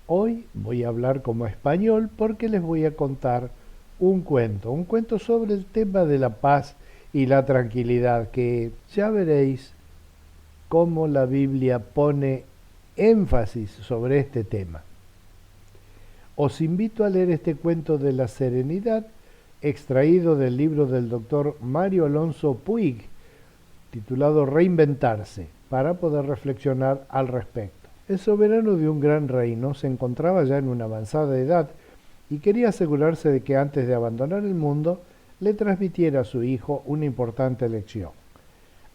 Hoy voy a hablar como español porque les voy a contar un cuento sobre el tema de la paz y la tranquilidad, que ya veréis cómo la Biblia pone énfasis sobre este tema. Os invito a leer este cuento de la serenidad, extraído del libro del doctor Mario Alonso Puig, titulado Reinventarse, para poder reflexionar al respecto. El soberano de un gran reino se encontraba ya en una avanzada edad y quería asegurarse de que antes de abandonar el mundo le transmitiera a su hijo una importante lección.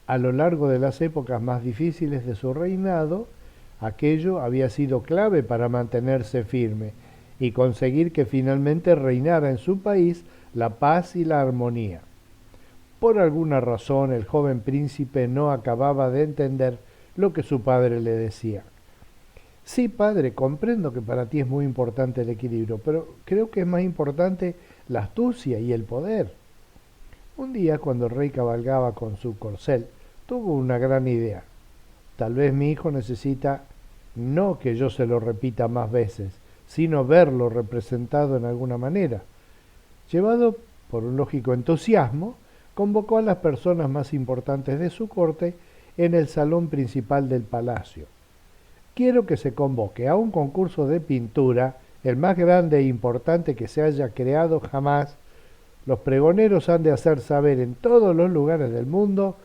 A lo largo de las épocas más difíciles de su reinado, aquello había sido clave para mantenerse firme y conseguir que finalmente reinara en su país la paz y la armonía. Por alguna razón el joven príncipe no acababa de entender lo que su padre le decía. Sí, padre, comprendo que para ti es muy importante el equilibrio, pero creo que es más importante la astucia y el poder. Un día, cuando el rey cabalgaba con su corcel, tuvo una gran idea. Tal vez mi hijo necesita no que yo se lo repita más veces, sino verlo representado en alguna manera. Llevado por un lógico entusiasmo, convocó a las personas más importantes de su corte en el salón principal del palacio. Quiero que se convoque a un concurso de pintura, el más grande e importante que se haya creado jamás. Los pregoneros han de hacer saber en todos los lugares del mundo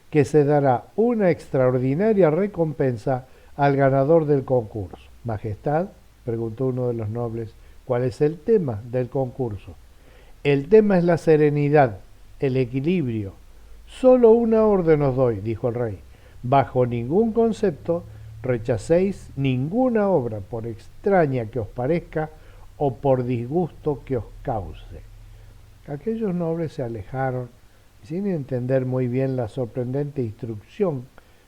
que se dará una extraordinaria recompensa al ganador del concurso. Majestad, preguntó uno de los nobles, ¿cuál es el tema del concurso? El tema es la serenidad, el equilibrio. Solo una orden os doy, dijo el rey. Bajo ningún concepto rechacéis ninguna obra, por extraña que os parezca o por disgusto que os cause. Aquellos nobles se alejaron sin entender muy bien la sorprendente instrucción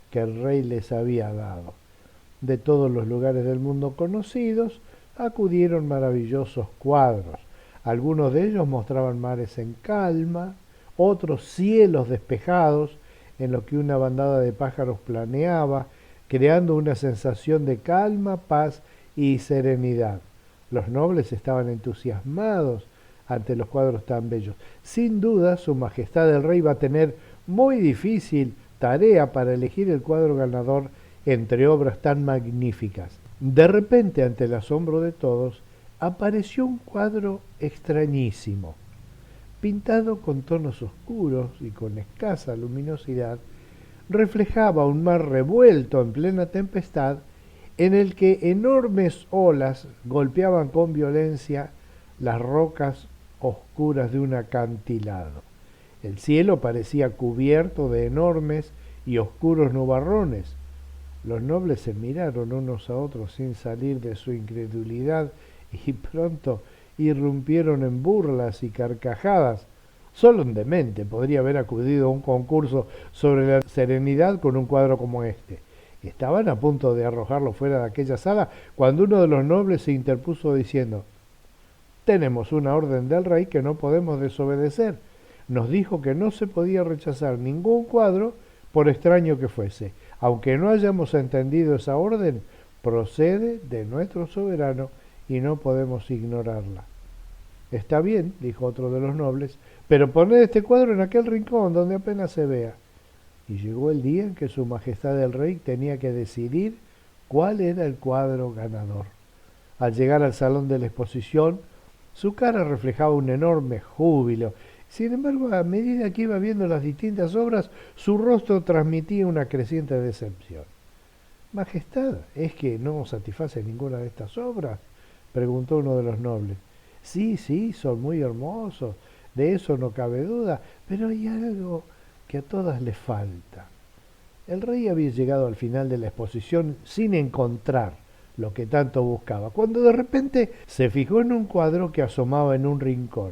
que el rey les había dado. De todos los lugares del mundo conocidos acudieron maravillosos cuadros. Algunos de ellos mostraban mares en calma, otros cielos despejados en los que una bandada de pájaros planeaba, creando una sensación de calma, paz y serenidad. Los nobles estaban entusiasmados ante los cuadros tan bellos. Sin duda, Su Majestad el Rey va a tener muy difícil tarea para elegir el cuadro ganador entre obras tan magníficas. De repente, ante el asombro de todos, apareció un cuadro extrañísimo, pintado con tonos oscuros y con escasa luminosidad. Reflejaba un mar revuelto en plena tempestad, en el que enormes olas golpeaban con violencia las rocas oscuras de un acantilado. El cielo parecía cubierto de enormes y oscuros nubarrones. Los nobles se miraron unos a otros sin salir de su incredulidad y pronto irrumpieron en burlas y carcajadas. Solo un demente podría haber acudido a un concurso sobre la serenidad con un cuadro como este. Estaban a punto de arrojarlo fuera de aquella sala cuando uno de los nobles se interpuso diciendo: tenemos una orden del rey que no podemos desobedecer. Nos dijo que no se podía rechazar ningún cuadro, por extraño que fuese. Aunque no hayamos entendido esa orden, procede de nuestro soberano y no podemos ignorarla. Está bien, dijo otro de los nobles, pero poned este cuadro en aquel rincón donde apenas se vea. Y llegó el día en que Su Majestad el Rey tenía que decidir cuál era el cuadro ganador. Al llegar al salón de la exposición, su cara reflejaba un enorme júbilo. Sin embargo, a medida que iba viendo las distintas obras, su rostro transmitía una creciente decepción. Majestad, ¿es que no satisface ninguna de estas obras?, preguntó uno de los nobles. Sí, sí, son muy hermosos, de eso no cabe duda, pero hay algo que a todas les falta. El rey había llegado al final de la exposición sin encontrar lo que tanto buscaba, cuando de repente se fijó en un cuadro que asomaba en un rincón.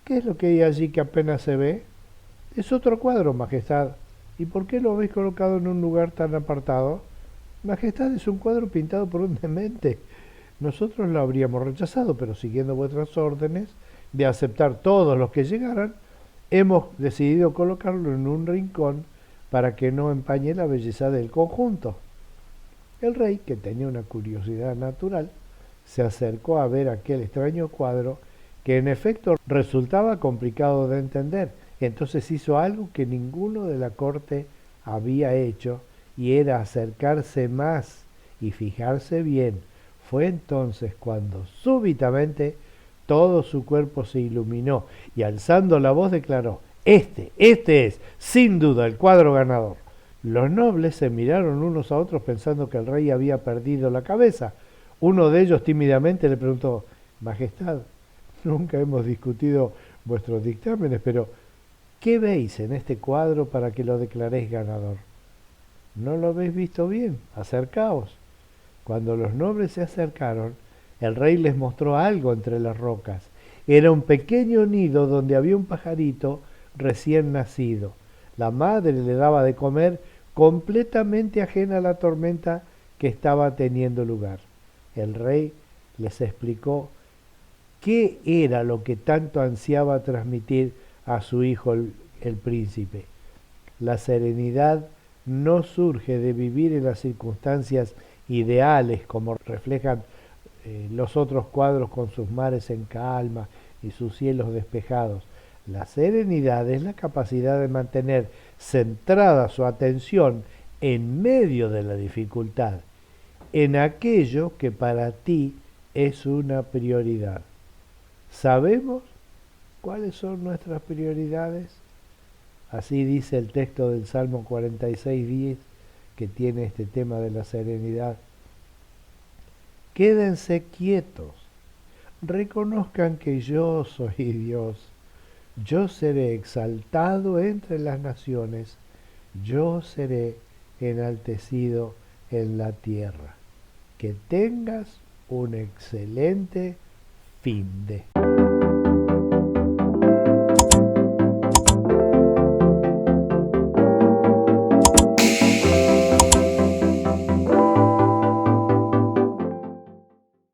¿Qué es lo que hay allí que apenas se ve? Es otro cuadro, Majestad. ¿Y por qué lo habéis colocado en un lugar tan apartado? Majestad, es un cuadro pintado por un demente. Nosotros lo habríamos rechazado, pero siguiendo vuestras órdenes de aceptar todos los que llegaran, hemos decidido colocarlo en un rincón para que no empañe la belleza del conjunto. El rey, que tenía una curiosidad natural, se acercó a ver aquel extraño cuadro que en efecto resultaba complicado de entender. Entonces hizo algo que ninguno de la corte había hecho, y era acercarse más y fijarse bien. Fue entonces cuando súbitamente todo su cuerpo se iluminó y alzando la voz declaró: este es, sin duda, el cuadro ganador. Los nobles se miraron unos a otros pensando que el rey había perdido la cabeza. Uno de ellos tímidamente le preguntó: Majestad, nunca hemos discutido vuestros dictámenes, pero ¿qué veis en este cuadro para que lo declaréis ganador? ¿No lo habéis visto bien? Acercaos. Cuando los nobles se acercaron, el rey les mostró algo entre las rocas. Era un pequeño nido donde había un pajarito recién nacido. La madre le daba de comer, completamente ajena a la tormenta que estaba teniendo lugar. El rey les explicó qué era lo que tanto ansiaba transmitir a su hijo el príncipe. La serenidad no surge de vivir en las circunstancias ideales como reflejan los otros cuadros con sus mares en calma y sus cielos despejados. La serenidad es la capacidad de mantener centrada su atención en medio de la dificultad, en aquello que para ti es una prioridad. ¿Sabemos cuáles son nuestras prioridades? Así dice el texto del Salmo 46:10, que tiene este tema de la serenidad. Quédense quietos, reconozcan que yo soy Dios. Yo seré exaltado entre las naciones, yo seré enaltecido en la tierra. Que tengas un excelente fin de.